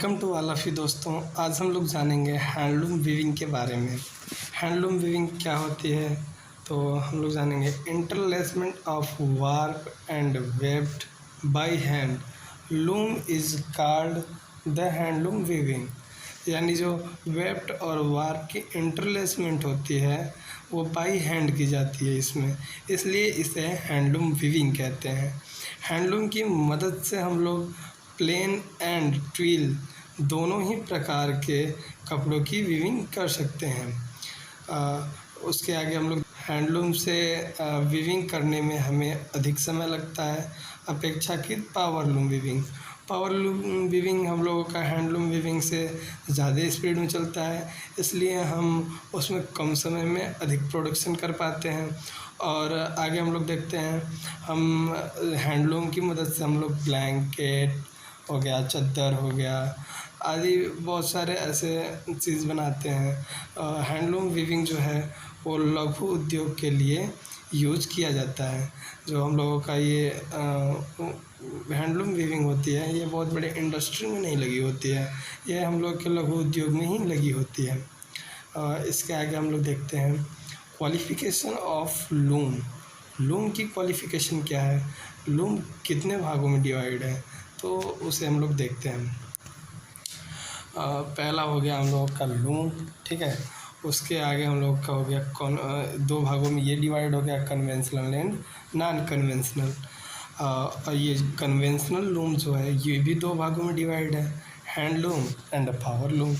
Welcome to all of you दोस्तों। आज हम लोग जानेंगे हैंडलूम वीविंग के बारे में। हैंडलूम वीविंग क्या होती है तो हम लोग जानेंगे interlacement of warp and waved by handloom is called the handloom weaving. यानी जो वेव्ड और वार्प की इंटरलेसमेंट होती है वो बाई हैंड की जाती है इसमें, इसलिए इसे हैंडलूम वीविंग कहते हैं। हैंडलूम की मदद से हम लोग प्लेन एंड ट्विल दोनों ही प्रकार के कपड़ों की वीविंग कर सकते हैं। उसके आगे हम लोग हैंडलूम से वीविंग करने में हमें अधिक समय लगता है अपेक्षाकृत पावरलूम वीविंग। पावरलूम वीविंग हम लोगों का हैंडलूम वीविंग से ज़्यादा स्पीड में चलता है, इसलिए हम उसमें कम समय में अधिक प्रोडक्शन कर पाते हैं। और आगे हम लोग देखते हैं हम हैंडलूम की मदद से हम लोग ब्लैंकेट हो गया, चादर हो गया आदि बहुत सारे ऐसे चीज़ बनाते हैं। हैंडलूम वीविंग जो है वो लघु उद्योग के लिए यूज किया जाता है। जो हम लोगों का ये हैंडलूम वीविंग होती है ये बहुत बड़े इंडस्ट्री में नहीं लगी होती है, ये हम लोग के लघु उद्योग में ही लगी होती है। इसके आगे हम लोग देखते हैं क्वालिफिकेशन ऑफ लूम। लूम की क्वालिफिकेशन क्या है, लूम कितने भागों में डिवाइड है तो उसे हम लोग देखते हैं। पहला हो गया हम लोग का लूम, ठीक है। उसके आगे हम लोग का हो गया दो भागों में ये डिवाइड हो गया, कन्वेंशनल एंड नॉन कन्वेंशनल। और ये कन्वेंशनल लूम जो है ये भी दो भागों में डिवाइड है, हैंडलूम एंड पावर लूम।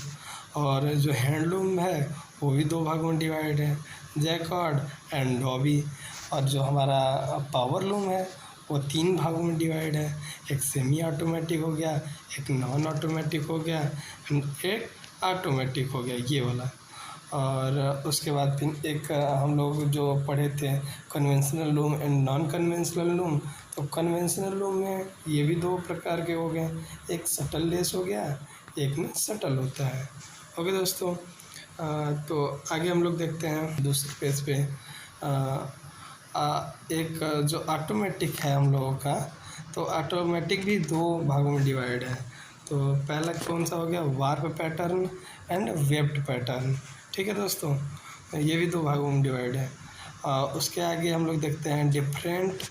और जो हैंडलूम है वो भी दो भागों में डिवाइड है, जैकॉर्ड एंड डॉबी। और जो हमारा पावर लूम है वो तीन भागों में डिवाइड है, एक सेमी ऑटोमेटिक हो गया, एक नॉन ऑटोमेटिक हो गया एंड एक ऑटोमेटिक हो गया ये वाला। और उसके बाद फिर एक हम लोग जो पढ़े थे conventional loom and non conventional loom. तो कन्वेंशनल लूम में ये भी दो प्रकार के हो गए, एक सटल लेस हो गया, एक में सटल होता है। ओके दोस्तों, तो आगे हम लोग देखते हैं दूसरे पेज पे एक जो ऑटोमेटिक है हम लोगों का, तो ऑटोमेटिक भी दो भागों में डिवाइड है। तो पहला कौन सा हो गया, warp pattern and waived pattern, ठीक है दोस्तों, ये भी दो भागों में डिवाइड है। उसके आगे हम लोग देखते हैं different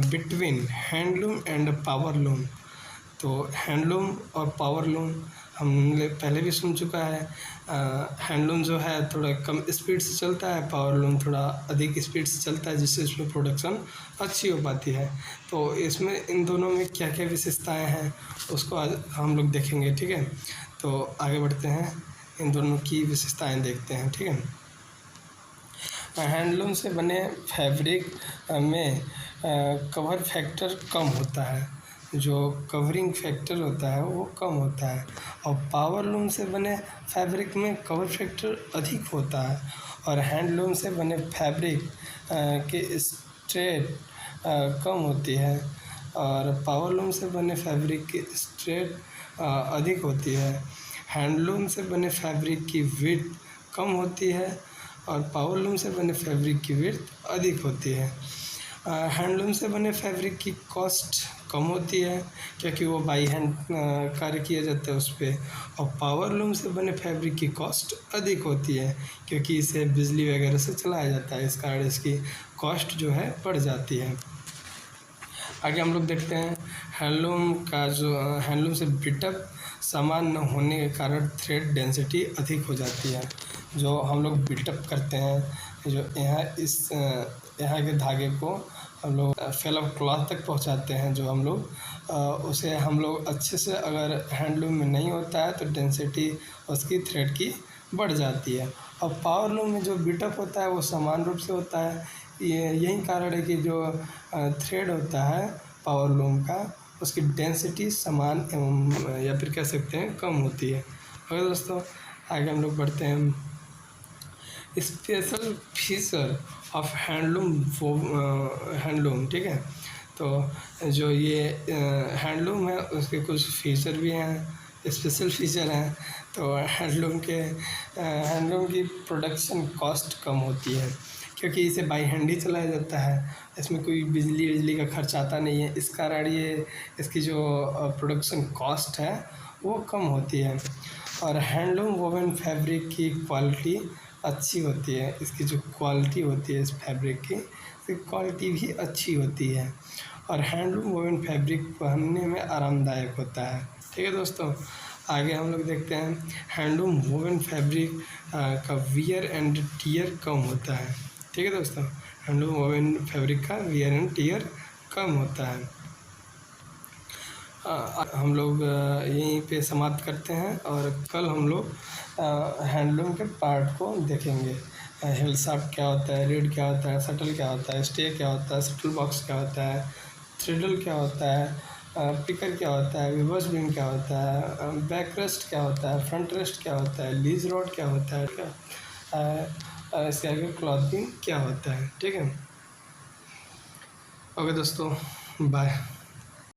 between handloom and power loom. तो हैंडलूम और पावर लूम हमने पहले भी सुन चुका है। हैंडलूम जो है थोड़ा कम स्पीड से चलता है, पावर लूम थोड़ा अधिक स्पीड से चलता है, जिससे इसमें प्रोडक्शन अच्छी हो पाती है। तो इसमें इन दोनों में क्या क्या विशेषताएं हैं उसको आज हम लोग देखेंगे, ठीक है। तो आगे बढ़ते हैं, इन दोनों की विशेषताएं देखते हैं, ठीक है। हैंडलूम से बने फैब्रिक में कवर फैक्टर कम होता है, जो कवरिंग फैक्टर होता है वो कम होता है। और पावर लूम से बने फैब्रिक में कवर फैक्टर अधिक होता है। और हैंडलूम से बने फैब्रिक के स्ट्रेट कम होती है, और पावर लूम से बने फैब्रिक की स्ट्रेट अधिक होती है। हैंडलूम से बने फैब्रिक की विड्थ कम होती है, और पावर लूम से बने फैब्रिक की विड्थ अधिक होती है। हैंडलूम से बने फैब्रिक की कॉस्ट कम होती है क्योंकि वो बाई हैंड कार्य किया जाता है उस पर। और पावर लूम से बने फैब्रिक की कॉस्ट अधिक होती है क्योंकि इसे बिजली वगैरह से चलाया जाता है, इस कारण इसकी कॉस्ट जो है बढ़ जाती है। आगे हम लोग देखते हैं हैंडलूम का जो हैंडलूम से बिटअप समान न होने के कारण थ्रेड डेंसिटी अधिक हो जाती है। जो हम लोग बिल्टअप करते हैं, जो यहाँ के धागे को हम लोग फेल ऑफ क्लॉथ तक पहुँचाते हैं, जो हम लोग उसे हम लोग अच्छे से अगर हैंडलूम में नहीं होता है तो डेंसिटी उसकी थ्रेड की बढ़ जाती है। और पावर लूम में जो बिल्टअप होता है वो समान रूप से होता है। यही कारण है कि जो थ्रेड होता है पावर लूम का उसकी डेंसिटी समान एवं या फिर कह सकते हैं कम होती है। और दोस्तों आगे हम लोग बढ़ते हैं स्पेशल फीचर ऑफ हैंडलूम, ठीक है। तो जो ये हैंडलूम है उसके कुछ फीचर भी हैं, स्पेशल फीचर हैं। तो हैंडलूम की प्रोडक्शन कॉस्ट कम होती है क्योंकि इसे बाई हैंड ही चलाया जाता है, इसमें कोई बिजली का खर्च आता नहीं है। इस कारण ये इसकी जो प्रोडक्शन कॉस्ट है वो कम होती है। और हैंडलूम वोवन फैब्रिक की क्वालिटी अच्छी होती है, इसकी जो क्वालिटी होती है इस फैब्रिक की, इसकी क्वालिटी भी अच्छी होती है। और हैंडलूम वोवन फैब्रिक पहनने में आरामदायक होता है। ठीक है दोस्तों, आगे हम लोग देखते हैं हैंडलूम वोवन फैब्रिक का वियर एंड टियर कम होता है। ठीक है दोस्तों, हैंडलूम वोवन फैब्रिक का वियर एंड टियर कम होता है। हम लोग यहीं पे समाप्त करते हैं और कल हम लोग हैंडलूम के पार्ट को देखेंगे। हिल शाफ्ट क्या होता है, रीड क्या होता है, शटल क्या होता है, स्टे क्या होता है, शटल बॉक्स क्या होता है, थ्रेडल क्या होता है, पिकर क्या होता है, विवर्स बीम क्या होता है, बैक रेस्ट क्या होता है, फ्रंट रेस्ट क्या होता है, लीज रॉड क्या होता है, ठीक है, इसके आगे क्लॉथ बीम क्या होता है। ठीक है, ओके दोस्तों, बाय।